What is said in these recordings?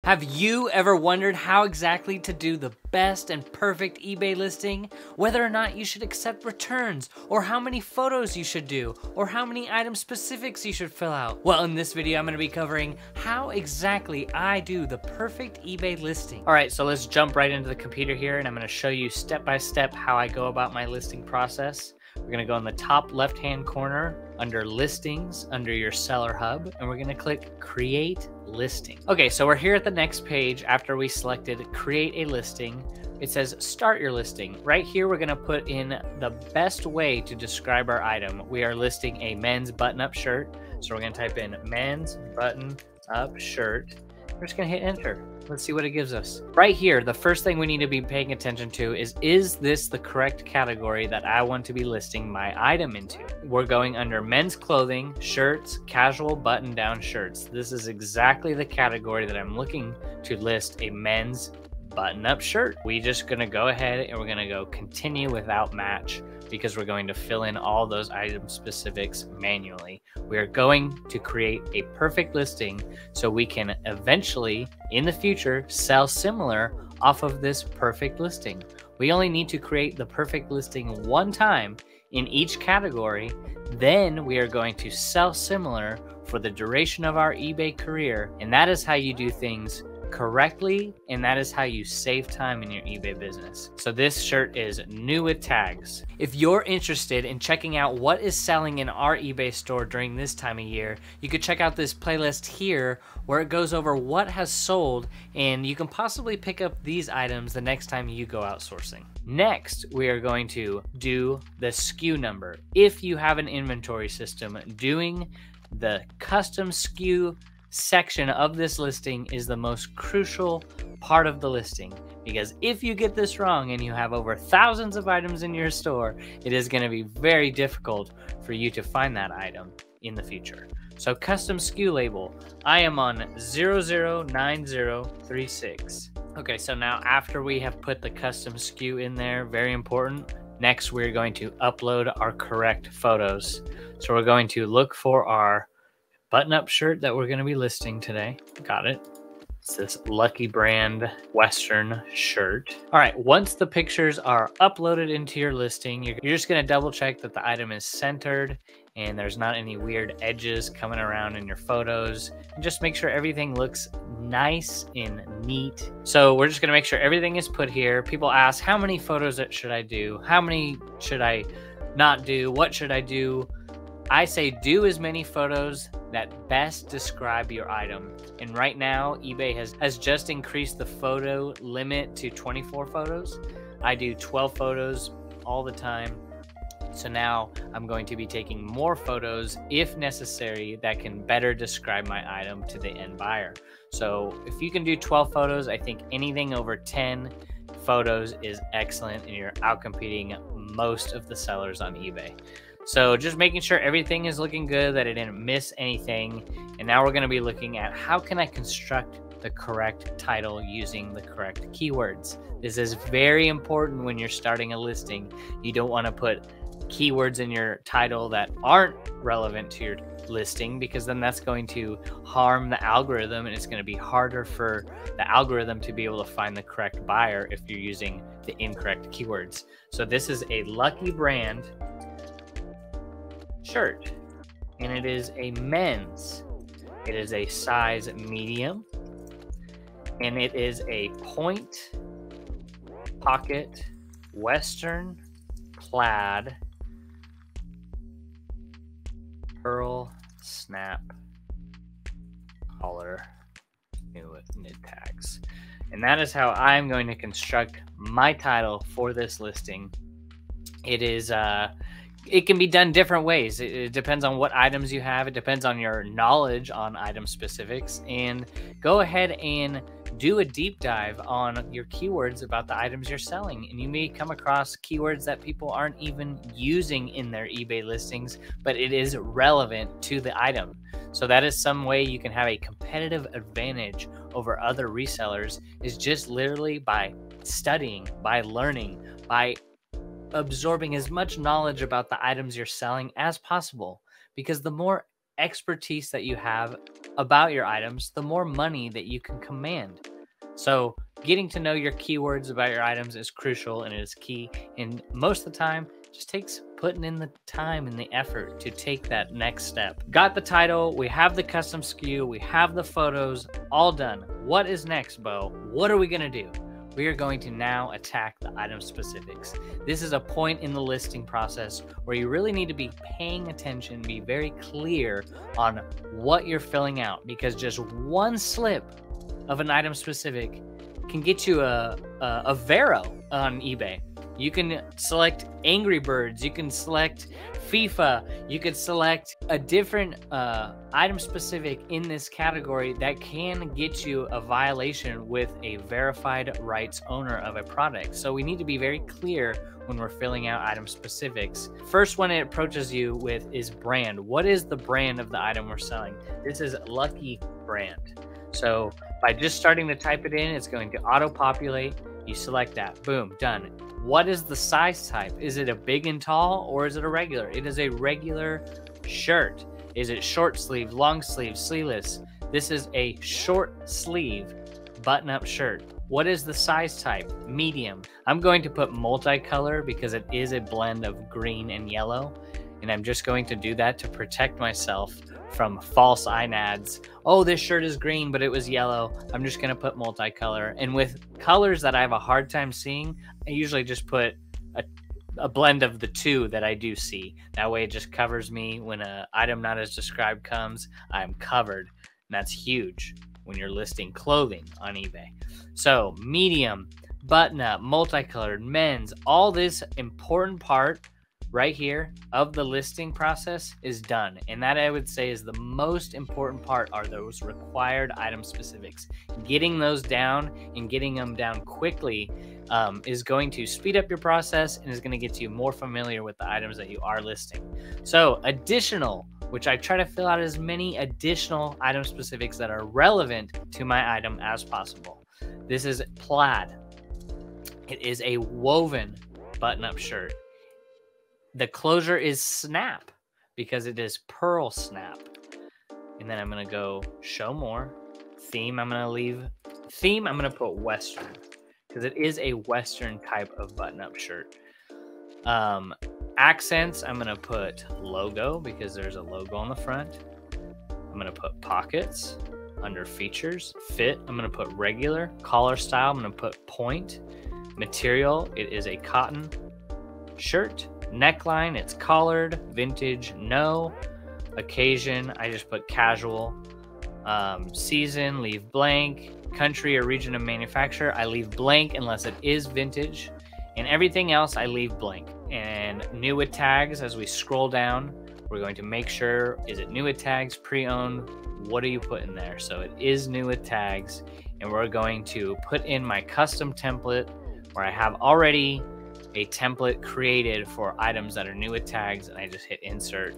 Have you ever wondered how exactly to do the best and perfect eBay listing? Whether or not you should accept returns, or how many photos you should do, or how many item specifics you should fill out? Well, in this video, I'm gonna be covering how exactly I do the perfect eBay listing. All right, so let's jump right into the computer here, and I'm gonna show you step by step how I go about my listing process. We're gonna go in the top left-hand corner under listings, under your seller hub, and we're gonna click create listing. Okay, so we're here at the next page after we selected create a listing. It says start your listing. Right here, we're gonna put in the best way to describe our item. We are listing a men's button-up shirt. So we're gonna type in men's button-up shirt. We're just gonna hit enter. Let's see what it gives us. Right here, the first thing we need to be paying attention to is this the correct category that I want to be listing my item into? We're going under men's clothing, shirts, casual button-down shirts. This is exactly the category that I'm looking to list a men's button-up shirt. We're just gonna go ahead and we're gonna go continue without match because we're going to fill in all those item specifics manually. We are going to create a perfect listing so we can eventually, in the future, sell similar off of this perfect listing. We only need to create the perfect listing one time in each category. Then we are going to sell similar for the duration of our eBay career. And that is how you do things correctly, and that is how you save time in your eBay business. So this shirt is new with tags. If you're interested in checking out what is selling in our eBay store during this time of year, you could check out this playlist here where it goes over what has sold, and you can possibly pick up these items the next time you go out sourcing. Next, we are going to do the SKU number. If you have an inventory system, doing the custom SKU section of this listing is the most crucial part of the listing, because if you get this wrong and you have over thousands of items in your store, it is going to be very difficult for you to find that item in the future. So custom SKU label, I am on 009036. Okay, so now after we have put the custom SKU in there, very important, next we're going to upload our correct photos. So we're going to look for our button-up shirt that we're going to be listing today. Got it. It's this Lucky Brand Western shirt. All right, once the pictures are uploaded into your listing, you're just going to double check that the item is centered and there's not any weird edges coming around in your photos. And just make sure everything looks nice and neat. So we're just going to make sure everything is put here. People ask, how many photos should I do? How many should I not do? What should I do? I say do as many photos that best describe your item. And right now, eBay has just increased the photo limit to 24 photos. I do 12 photos all the time. So now I'm going to be taking more photos if necessary that can better describe my item to the end buyer. So if you can do 12 photos, I think anything over 10 photos is excellent and you're outcompeting most of the sellers on eBay. So just making sure everything is looking good, that I didn't miss anything. And now we're going to be looking at how can I construct the correct title using the correct keywords. This is very important when you're starting a listing. You don't want to put keywords in your title that aren't relevant to your listing, because then that's going to harm the algorithm and it's going to be harder for the algorithm to be able to find the correct buyer if you're using the incorrect keywords. So this is a Lucky Brand shirt, and it is a men's. It is a size medium, and it is a point pocket Western plaid pearl snap collar new with knit tags. And that is how I'm going to construct my title for this listing. It is it can be done different ways. It depends on what items you have. It depends on your knowledge on item specifics. And go ahead and do a deep dive on your keywords about the items you're selling. And you may come across keywords that people aren't even using in their eBay listings, but it is relevant to the item. So that is some way you can have a competitive advantage over other resellers, is just literally by studying, by learning, by absorbing as much knowledge about the items you're selling as possible, because the more expertise that you have about your items, the more money that you can command. So getting to know your keywords about your items is crucial and it is key. And most of the time, it just takes putting in the time and the effort to take that next step. Got the title, we have the custom SKU, we have the photos, all done. What is next, Bo? What are we gonna do? We are going to now attack the item specifics. This is a point in the listing process where you really need to be paying attention, be very clear on what you're filling out, because just one slip of an item specific can get you a Vero on eBay. You can select Angry Birds, you can select FIFA, you could select a different item specific in this category that can get you a violation with a verified rights owner of a product. So we need to be very clear when we're filling out item specifics. First one it approaches you with is brand. What is the brand of the item we're selling? This is Lucky brand. So by just starting to type it in, it's going to auto-populate. You select that, boom, done. What is the size type? Is it a big and tall or is it a regular? It is a regular shirt. Is it short sleeve, long sleeve, sleeveless? This is a short sleeve button-up shirt. What is the size type? Medium. I'm going to put multicolor because it is a blend of green and yellow. And I'm just going to do that to protect myself from false ads. Oh, this shirt is green, but it was yellow. I'm just going to put multicolor. And with colors that I have a hard time seeing, I usually just put a blend of the two that I do see. That way it just covers me. When an item not as described comes, I'm covered. And that's huge when you're listing clothing on eBay. So medium, button up, multicolored, men's, all this important part right here of the listing process is done. And that I would say is the most important part, are those required item specifics. Getting those down and getting them down quickly is going to speed up your process and is going to get you more familiar with the items that you are listing. So additional, which I try to fill out as many additional item specifics that are relevant to my item as possible. This is plaid. It is a woven button-up shirt. The closure is snap because it is pearl snap. And then I'm going to go show more. Theme, I'm going to leave. Theme, I'm going to put Western because it is a Western type of button-up shirt. Accents, I'm going to put logo because there's a logo on the front. I'm going to put pockets under features. Fit, I'm going to put regular. Collar style, I'm going to put point. Material, it is a cotton shirt. Neckline, it's collared. Vintage, no. Occasion, I just put casual. Season, leave blank. Country or region of manufacture, I leave blank unless it is vintage. And everything else, I leave blank. And new with tags, as we scroll down, we're going to make sure, is it new with tags, pre-owned? What do you put in there? So it is new with tags. And we're going to put in my custom template where I have already a template created for items that are new with tags, and I just hit insert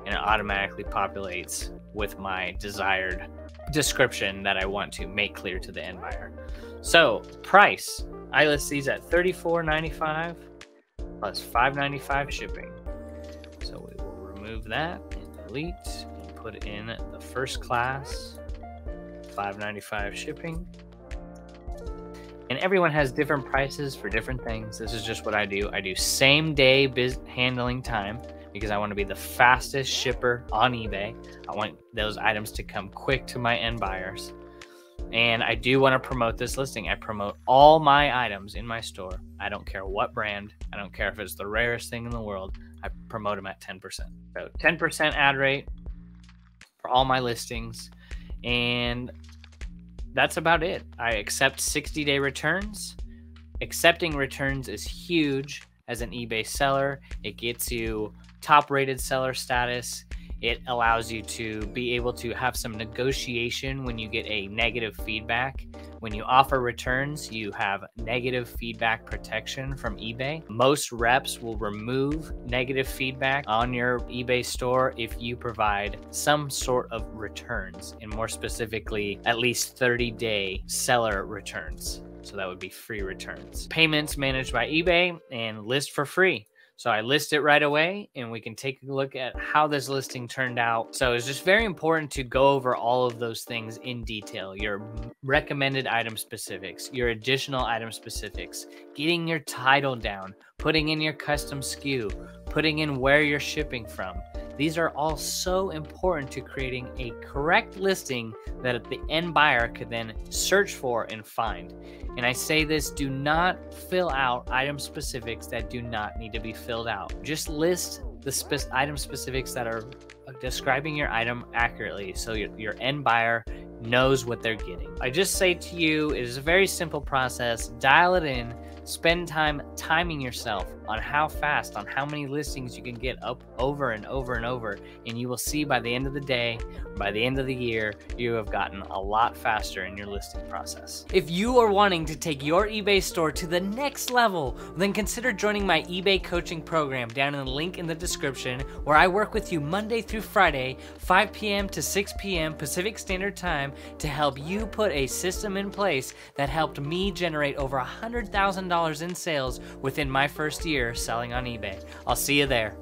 and it automatically populates with my desired description that I want to make clear to the end buyer. So price, I list these at $34.95 plus $5.95 shipping. So we will remove that and delete and put in the first class, $5.95 shipping. And everyone has different prices for different things. This is just what I do. I do same day handling time because I want to be the fastest shipper on eBay. I want those items to come quick to my end buyers. And I do want to promote this listing. I promote all my items in my store. I don't care what brand. I don't care if it's the rarest thing in the world. I promote them at 10%. So 10% ad rate for all my listings. And that's about it. I accept 60-day returns. Accepting returns is huge as an eBay seller. It gets you top-rated seller status. It allows you to be able to have some negotiation when you get a negative feedback. When you offer returns, you have negative feedback protection from eBay. Most reps will remove negative feedback on your eBay store if you provide some sort of returns, and more specifically, at least 30-day seller returns. So that would be free returns. Payments managed by eBay and list for free. So I list it right away, and we can take a look at how this listing turned out. So it's just very important to go over all of those things in detail. Your recommended item specifics, your additional item specifics, getting your title down, putting in your custom SKU, putting in where you're shipping from. These are all so important to creating a correct listing that the end buyer could then search for and find. And I say this, do not fill out item specifics that do not need to be filled out. Just list the item specifics that are describing your item accurately so your end buyer knows what they're getting. I just say to you, it is a very simple process. Dial it in. Spend time timing yourself on how fast, on how many listings you can get up over and over and over, and you will see by the end of the day, by the end of the year, you have gotten a lot faster in your listing process. If you are wanting to take your eBay store to the next level, then consider joining my eBay coaching program down in the link in the description, where I work with you Monday through Friday, 5 p.m. to 6 p.m. Pacific Standard Time, to help you put a system in place that helped me generate over $100,000 in sales within my first year selling on eBay. I'll see you there.